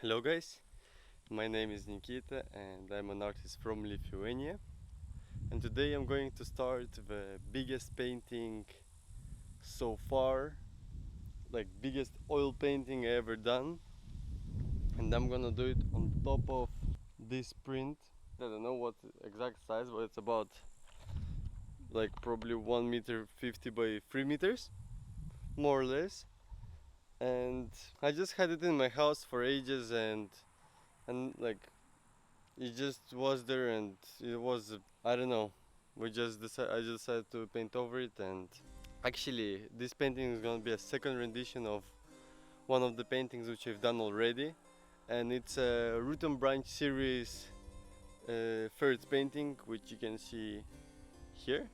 Hello guys, my name is Nikita and I'm an artist from Lithuania, and today I'm going to start the biggest painting so far, like biggest oil painting I ever done, and I'm gonna do it on top of this print. I don't know what exact size, but it's about like probably 1 meter 50 by 3 meters, more or less. And I just had it in my house for ages, and like it just was there, and it was, I don't know, I just decided to paint over it. And actually this painting is going to be a second rendition of one of the paintings which I've done already, and it's a root and branch series third painting, which you can see here.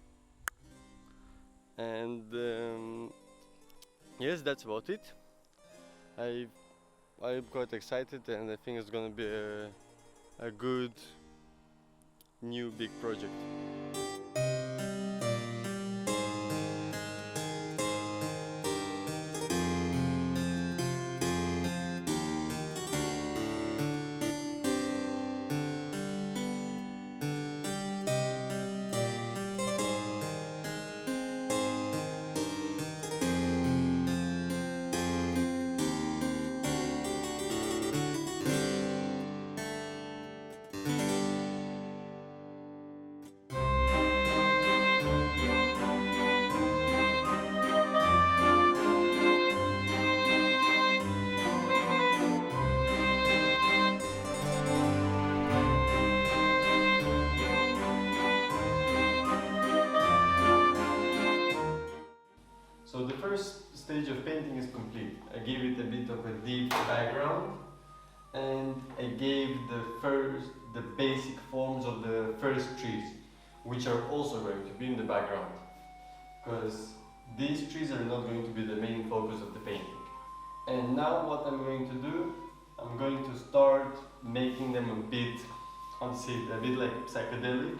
And yes, that's about it. I I'm quite excited, and I think it's gonna be a good new big project. So the first stage of painting is complete. I gave it a bit of a deep background, and I gave the basic forms of the first trees, which are also going to be in the background, because these trees are not going to be the main focus of the painting. And now what I'm going to do, I'm going to start making them a bit, how to say it, a bit like psychedelic,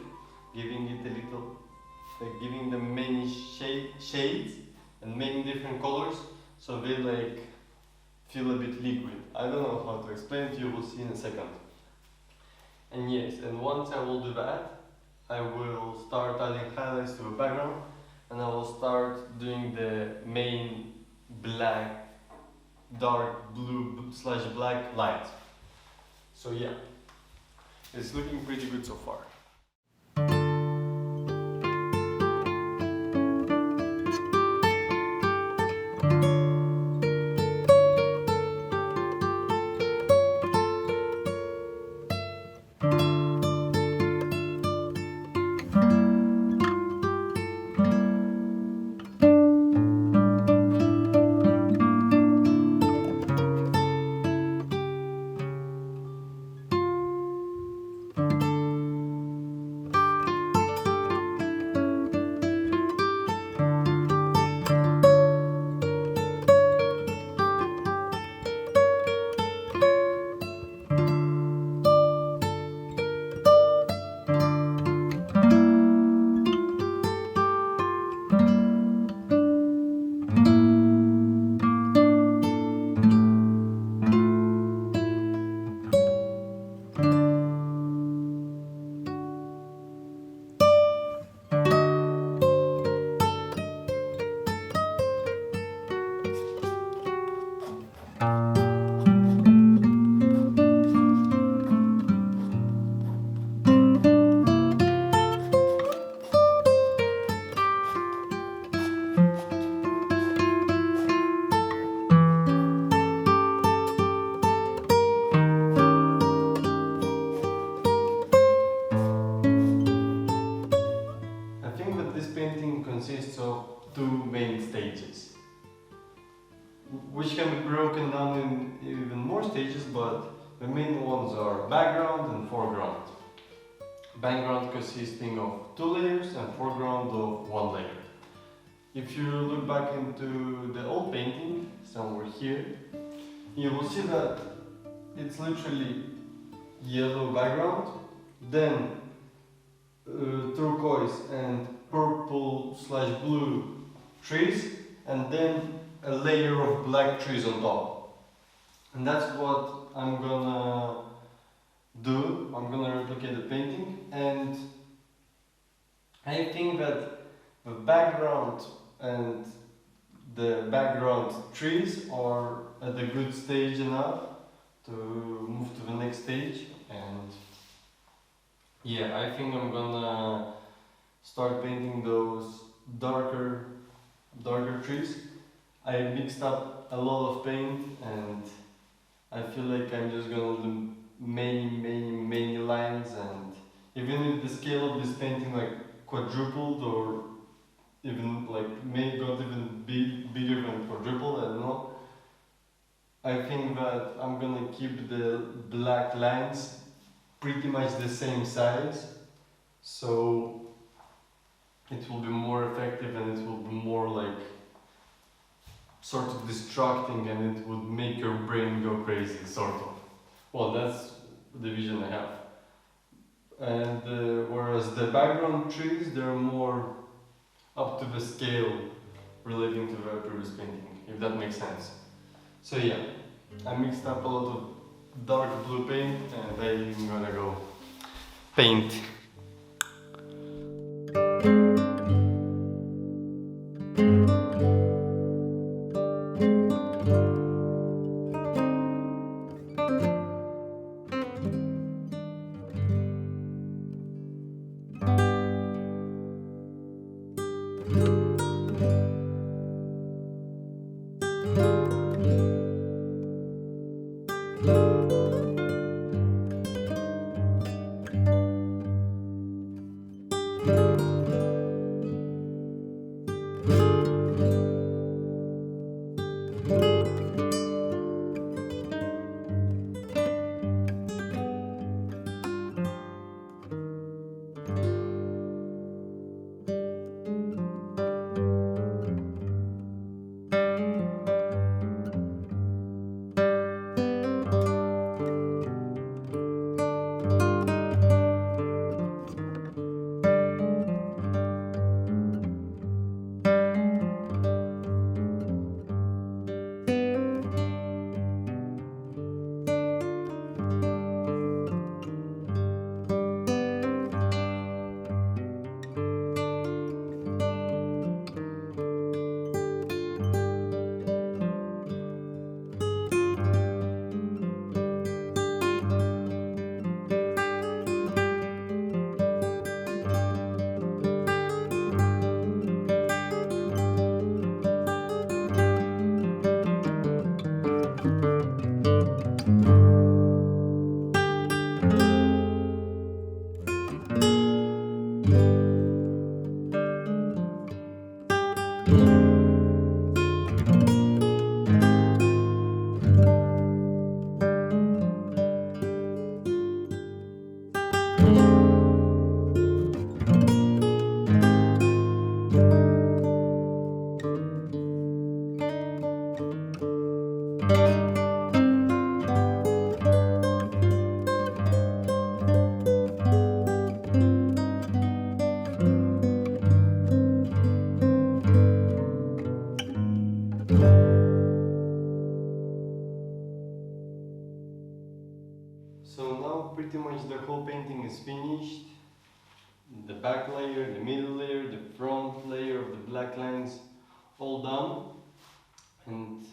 giving it a little, like giving them many shades and many different colors, so they like feel a bit liquid. I don't know how to explain it, you will see in a second. And yes, and once I will do that, I will start adding highlights to the background, and I will start doing the main black, dark blue slash black light. So yeah, it's looking pretty good so far. I think that this painting consists of two main stages, which can be broken down in even more stages, but the main ones are background and foreground. Background consisting of 2 layers and foreground of 1 layer. If you look back into the old painting, somewhere here, you will see that it's literally yellow background, then turquoise and purple slash blue trees, and then a layer of black trees on top. And that's what I'm gonna do. I'm gonna replicate the painting, and I think that the background and the background trees are at a good stage enough to move to the next stage. And yeah, I think I'm gonna start painting those darker trees. I mixed up a lot of paint, and I feel like I'm just gonna do many lines, and even if the scale of this painting like quadrupled, or even like got even bigger than quadrupled, I don't know. I think that I'm gonna keep the black lines pretty much the same size, so it will be more effective and it will be more like sort of distracting, and it would make your brain go crazy, sort of. Well, that's the vision I have. And whereas the background trees, they're more up to the scale relating to the previous painting, if that makes sense. So yeah, I mixed up a lot of dark blue paint, and I'm gonna go paint. So now pretty much the whole painting is finished. The back layer, the middle layer, the front layer of the black lines, all done. And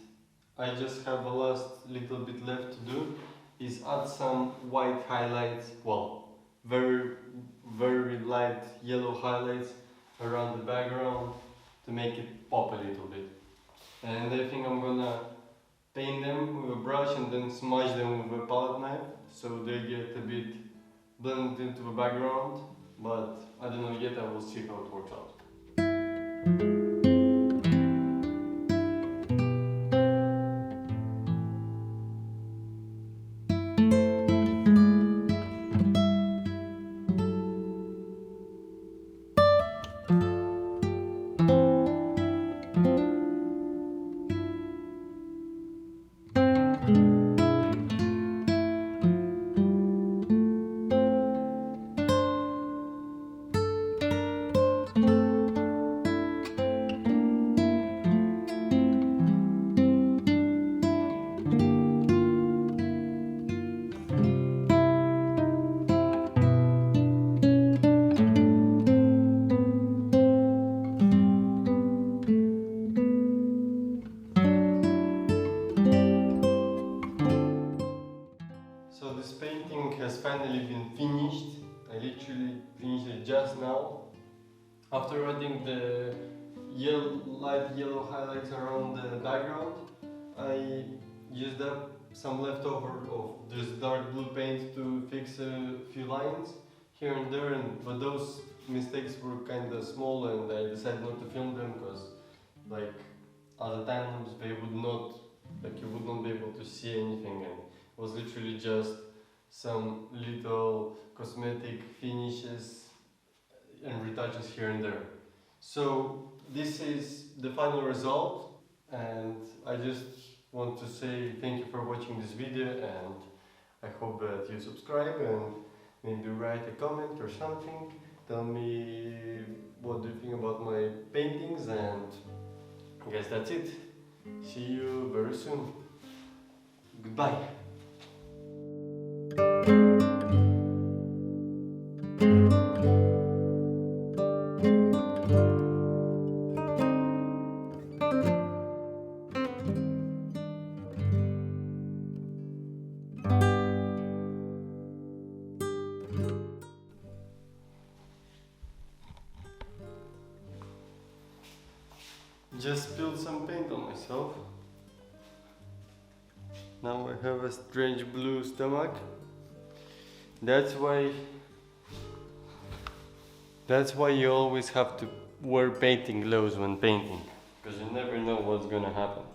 I just have a last little bit left to do, is add some white highlights, well, very light yellow highlights around the background to make it pop a little bit. And I think I'm gonna paint them with a brush and then smudge them with a palette knife, so they get a bit blended into the background, but I don't know yet, I will see how it works out. has finally been finished. I literally finished it just now. After adding the light yellow highlights around the background, I used up some leftover of this dark blue paint to fix a few lines here and there, but those mistakes were kind of small, and I decided not to film them because, like, other times they would not, like, you would not be able to see anything, and it was literally just some little cosmetic finishes and retouches here and there. So this is the final result, and I just want to say thank you for watching this video, and I hope that you subscribe and maybe write a comment or something. Tell me what do you think about my paintings, and I guess that's it. See you very soon. Goodbye. Just spilled some paint on myself. Now I have a strange blue stomach. That's why you always have to wear painting gloves when painting, because you never know what's gonna happen.